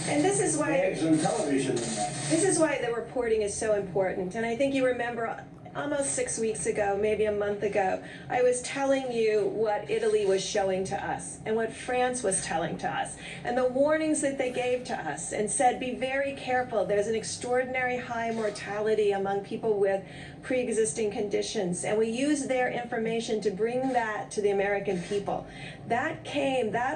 And this is why Eggs and television. this is why the reporting is so important. And I think you remember almost 6 weeks ago, maybe a month ago, I was telling you what Italy was showing to us and what France was telling to us and the warnings that they gave to us and said, be very careful. There's an extraordinary high mortality among people with pre-existing conditions. And we used their information to bring that to the American people. That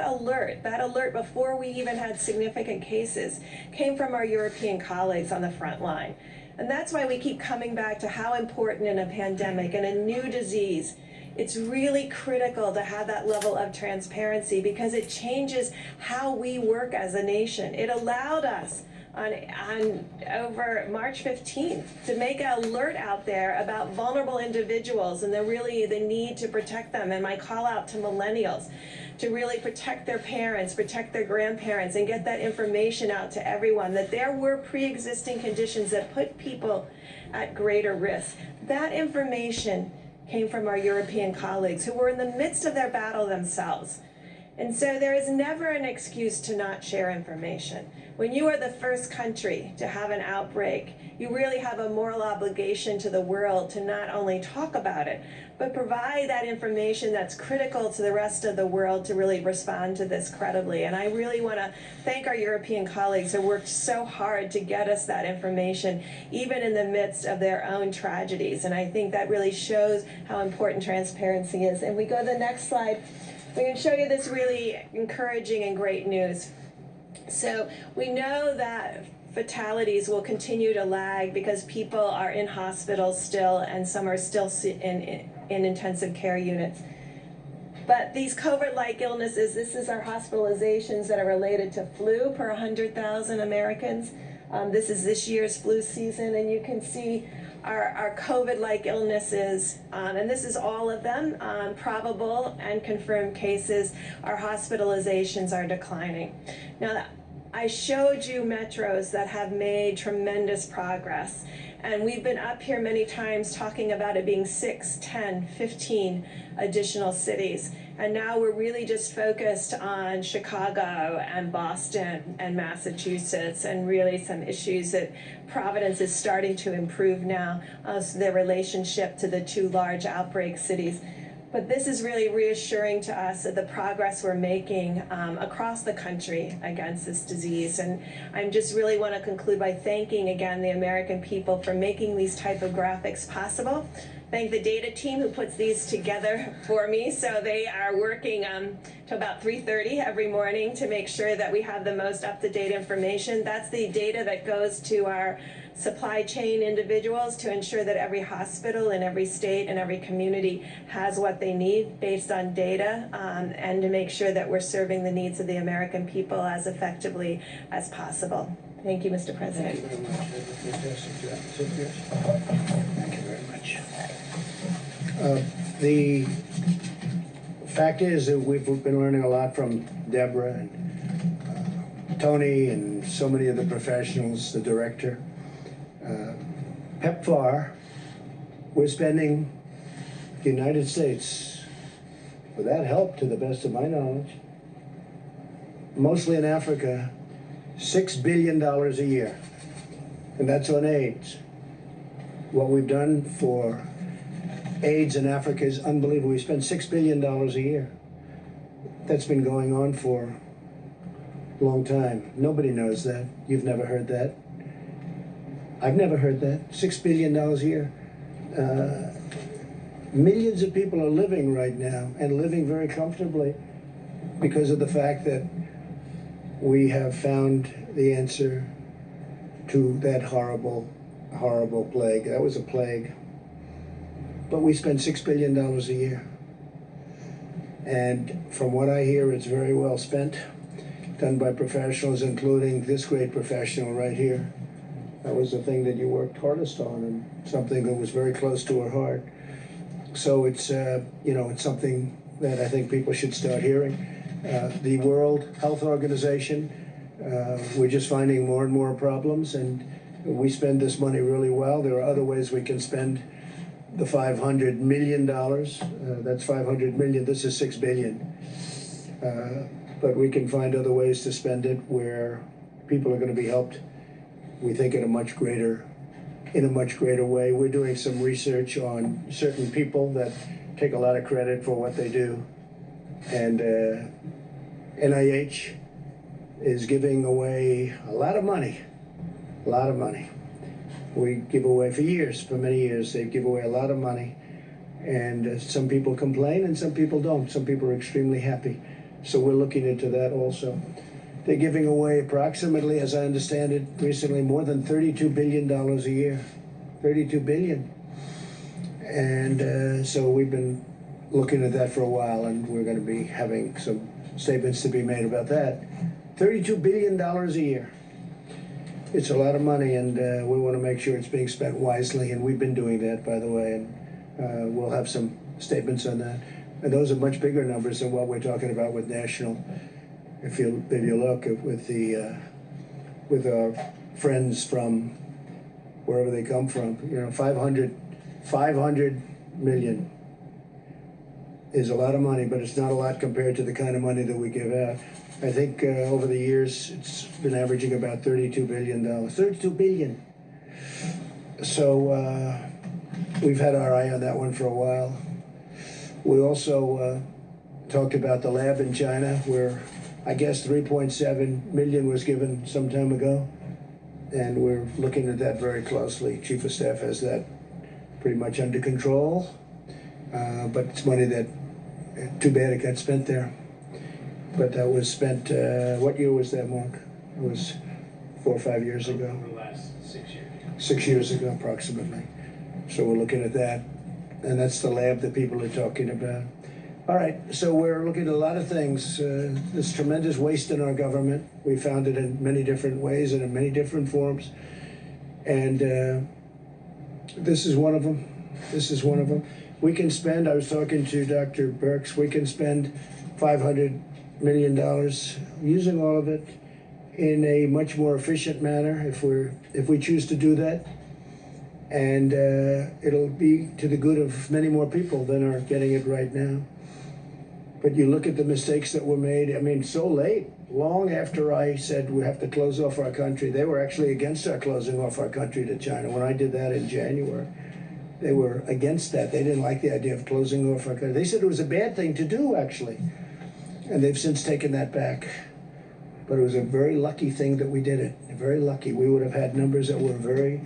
alert before we even had significant cases, came from our European colleagues on the front line. And that's why we keep coming back to how important in a pandemic and a new disease, it's really critical to have that level of transparency because it changes how we work as a nation. It allowed us on over March 15th to make an alert out there about vulnerable individuals and the need to protect them. And my call out to millennials to really protect their parents, protect their grandparents, and get that information out to everyone, that there were pre-existing conditions that put people at greater risk. That information came from our European colleagues who were in the midst of their battle themselves. And so there is never an excuse to not share information. When you are the first country to have an outbreak, you really have a moral obligation to the world to not only talk about it, but provide that information that's critical to the rest of the world to really respond to this credibly. And I really want to thank our European colleagues who worked so hard to get us that information, even in the midst of their own tragedies. And I think that really shows how important transparency is. And we go to the next slide. We're going to show you this really encouraging and great news. So we know that fatalities will continue to lag because people are in hospitals still and some are still in intensive care units. But these COVID-like illnesses, this is our hospitalizations that are related to flu per 100,000 Americans. This is this year's flu season, and you can see our COVID-like illnesses, and this is all of them, probable and confirmed cases. Our hospitalizations are declining. Now, I showed you metros that have made tremendous progress, and we've been up here many times talking about it being 6, 10, 15 additional cities. And now we're really just focused on Chicago and Boston and Massachusetts and really some issues that Providence is starting to improve now, so their relationship to the two large outbreak cities. But this is really reassuring to us of the progress we're making across the country against this disease. And I just really want to conclude by thanking again the American people for making these type of graphics possible. Thank the data team who puts these together for me. So they are working to about 3:30 every morning to make sure that we have the most up-to-date information. That's the data that goes to our supply chain individuals to ensure that every hospital in every state and every community has what they need based on data, and to make sure that we're serving the needs of the American people as effectively as possible. Thank you, Mr. President. Thank you very much. Fantastic job. Sit here. Thank you very much. The fact is that we've been learning a lot from Deborah and Tony and so many of the professionals, the director. PEPFAR, we're spending the United States, with that help to the best of my knowledge, mostly in Africa, $6 billion a year. And that's on AIDS. What we've done for AIDS in Africa is unbelievable. We spend $6 billion a year. That's been going on for a long time. Nobody knows that. You've never heard that. I've never heard that. $6 billion a year. Millions of people are living right now and living very comfortably because of the fact that we have found the answer to that horrible, horrible plague. That was a plague. But we spend $6 billion a year. And from what I hear, it's very well spent, done by professionals, including this great professional right here. That was the thing that you worked hardest on and something that was very close to her heart. So it's, it's something that I think people should start hearing. The World Health Organization, we're just finding more and more problems, and we spend this money really well. There are other ways we can spend the $500 million. That's 500 million. This is 6 billion. But we can find other ways to spend it where people are going to be helped, we think, in a much greater way. We're doing some research on certain people that take a lot of credit for what they do. And NIH is giving away a lot of money. We give away for many years, they give away a lot of money. And some people complain and some people don't. Some people are extremely happy. So we're looking into that also. They're giving away approximately, as I understand it, recently more than $32 billion a year. $32 billion. And so we've been looking at that for a while, and we're going to be having some statements to be made about that. $32 billion a year. It's a lot of money, and we want to make sure it's being spent wisely, and we've been doing that, by the way, and we'll have some statements on that. And those are much bigger numbers than what we're talking about with national. If you look at with our friends from wherever they come from, 500 million is a lot of money, but it's not a lot compared to the kind of money that we give out. I think over the years it's been averaging about $32 billion. $32 billion. So we've had our eye on that one for a while. We also talked about the lab in China, where I guess 3.7 million was given some time ago, and we're looking at that very closely. Chief of Staff has that pretty much under control, but it's money that, too bad it got spent there. But that was spent, what year was that, Mark? It was 4 or 5 years ago. The last 6 years. 6 years ago, approximately. So we're looking at that, and that's the lab that people are talking about. All right, so we're looking at a lot of things. There's tremendous waste in our government. We found it in many different ways and in many different forms. And this is one of them. We can spend, I was talking to Dr. Birx, we can spend $500 million using all of it in a much more efficient manner if we choose to do that. And it'll be to the good of many more people than are getting it right now. But you look at the mistakes that were made, I mean, so late, long after I said we have to close off our country. They were actually against our closing off our country to China. When I did that in January, they were against that. They didn't like the idea of closing off our country. They said it was a bad thing to do, actually. And they've since taken that back. But it was a very lucky thing that we did it. Very lucky. We would have had numbers that were very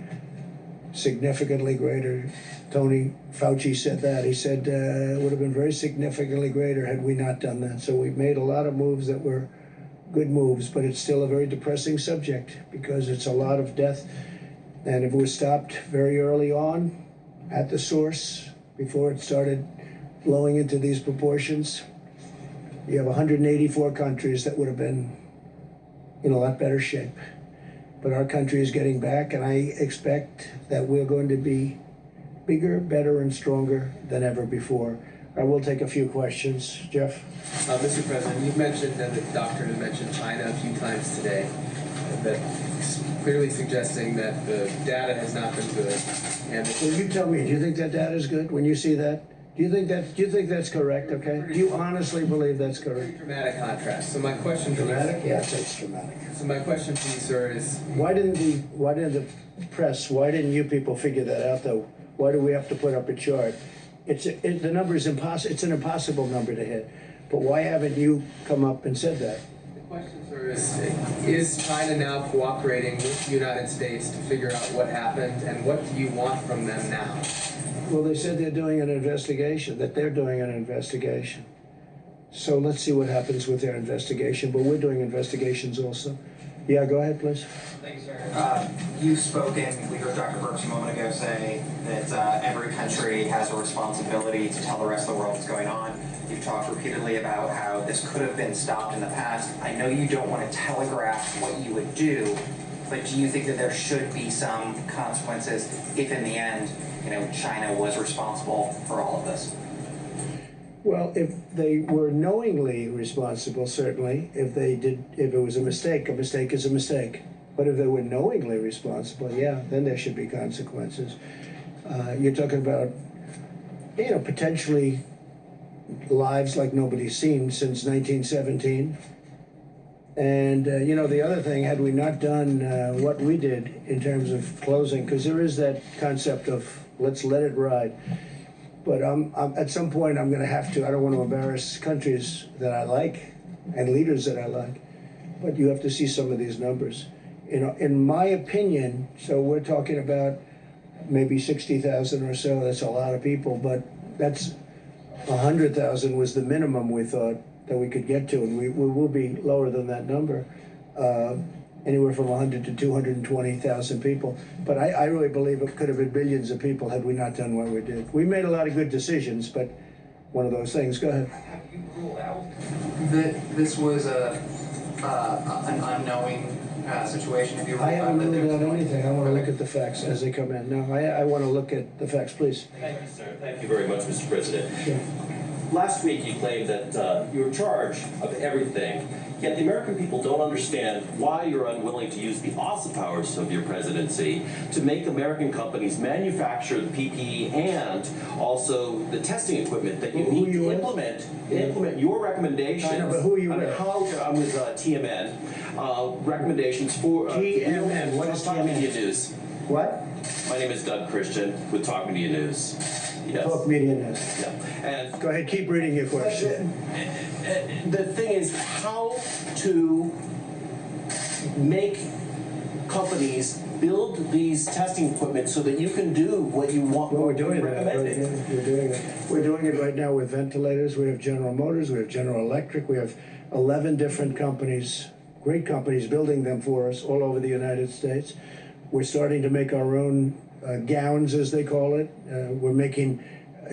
significantly greater. Tony Fauci said that. He said it would have been very significantly greater had we not done that. So we've made a lot of moves that were good moves, but it's still a very depressing subject because it's a lot of death. And if it was stopped very early on at the source, before it started blowing into these proportions, you have 184 countries that would have been in a lot better shape. But our country is getting back, and I expect that we're going to be bigger, better, and stronger than ever before. I will take a few questions. Jeff? Mr. President, you've mentioned, and the doctor has mentioned China a few times today, that clearly suggesting that the data has not been good. And Well, you tell me, do you think that data is good when you see that? Do you think that's correct, okay? Do you honestly believe that's correct? dramatic contrast. So my question to Dramatic? you, Yes, it's dramatic. so my question to you, sir, is Why didn't the press, why didn't you people figure that out, though? Why do we have to put up a chart? The number is impossible. It's an impossible number to hit. But why haven't you come up and said that? the question, sir, is China now cooperating with the United States to figure out what happened, and what do you want from them now? Well, they said they're doing an investigation, So let's see what happens with their investigation, but we're doing investigations also. Yeah, go ahead, please. Thank you, sir. You've spoken, we heard Dr. Birx a moment ago say that every country has a responsibility to tell the rest of the world what's going on. You've talked repeatedly about how this could have been stopped in the past. I know you don't want to telegraph what you would do, but do you think that there should be some consequences if in the end, China was responsible for all of this? Well, if they were knowingly responsible, certainly. If it was a mistake is a mistake. But if they were knowingly responsible, yeah, then there should be consequences. You're talking about, potentially lives like nobody's seen since 1917. And, you know, the other thing, had we not done what we did in terms of closing, because there is that concept of let's let it ride. But at some point, I'm going to have to, I don't want to embarrass countries that I like and leaders that I like, but you have to see some of these numbers. You know, in my opinion, so we're talking about maybe 60,000 or so, that's a lot of people, but that's 100,000 was the minimum we thought that we could get to, and we will be lower than that number, anywhere from 100 to 220,000 people. But I really believe it could have been billions of people had we not done what we did. We made a lot of good decisions, but one of those things. Go ahead. Have you ruled out that this was an unknowing situation? Have you ruled I out haven't that there ruled was out anything. I want to look at the facts as they come in. No, I want to look at the facts, please. Thank you, sir. Thank you very much, Mr. President. Sure. Last week, you claimed that you're in charge of everything, yet the American people don't understand why you're unwilling to use the awesome powers of your presidency to make American companies manufacture the PPE and also the testing equipment that you Who need are you to with? implement your recommendations. I know, but who are you on with? how I'm with TMN. Recommendations for TMN, what is Talk TMN? Media News. What? My name is Doug Christian with Talk Media News. Yes. Talk Media News. Yeah. And Go ahead, keep reading your question. the thing is how to make companies build these testing equipment so that you can do what you want. Well, we're what doing you that. recommended. We're doing it. We're doing it right now with ventilators. We have General Motors, we have General Electric, we have 11 different companies, great companies, building them for us all over the United States. We're starting to make our own gowns, as they call it. We're making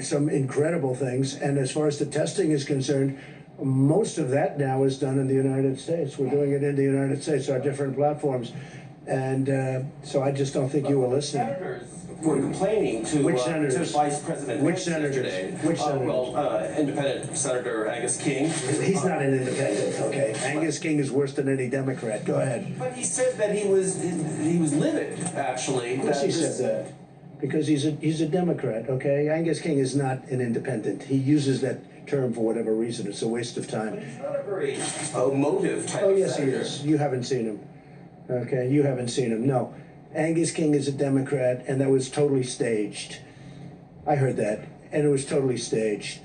some incredible things. And as far as the testing is concerned, most of that now is done in the United States. We're doing it in the United States, our different platforms. And so I just don't think you were listening. Senators were complaining to, Which to senators? Vice President Which Pence senators? yesterday. Which senators? Independent Senator Angus King. He's not an independent, okay? Angus King is worse than any Democrat. Go ahead. But he said that he was livid, actually. Of course he said that. Because he's a Democrat, okay? Angus King is not an independent. He uses that term for whatever reason. It's a waste of But time. he's not a very emotive type Oh, of yes, he senator. is. You haven't seen him. Okay, you haven't seen him. No. Angus King is a Democrat, and that was totally staged. I heard that, and it was totally staged.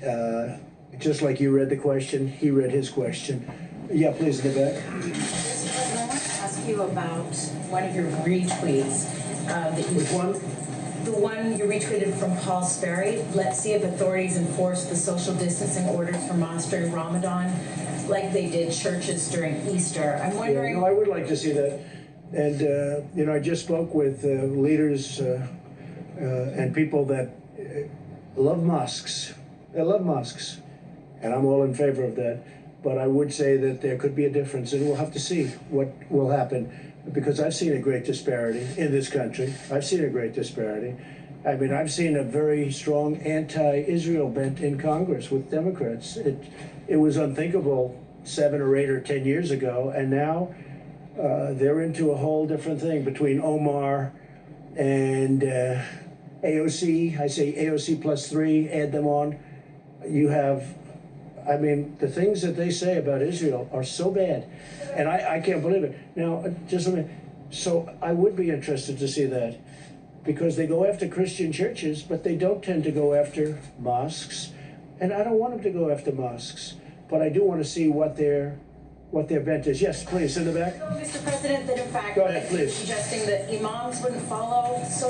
Just like you read the question, he read his question. Yeah, please, in the back. Mr. President, I want to ask you about one of your retweets that you. Which one? The one you retweeted from Paul Sperry. Let's see if authorities enforce the social distancing orders for Monster Ramadan like they did churches during Easter. I'm Yeah, wondering. no, I would like to see that. And, you know, I just spoke with leaders and people that love mosques. They love mosques. And I'm all in favor of that. But I would say that there could be a difference, and we'll have to see what will happen. Because I've seen a great disparity in this country. I've seen a great disparity. I mean, I've seen a very strong anti-Israel bent in Congress with Democrats. It was unthinkable 7 or 8 or 10 years ago, and now they're into a whole different thing between Omar and AOC. I say AOC plus 3, add them on. You have, I mean, the things that they say about Israel are so bad, and I can't believe it. Now, just let me, so I would be interested to see that, because they go after Christian churches, but they don't tend to go after mosques, and I don't want them to go after mosques, but I do want to see what their bent is. Yes, please, in the back. Mr. President, that in fact, Go ahead, please. suggesting that imams wouldn't follow social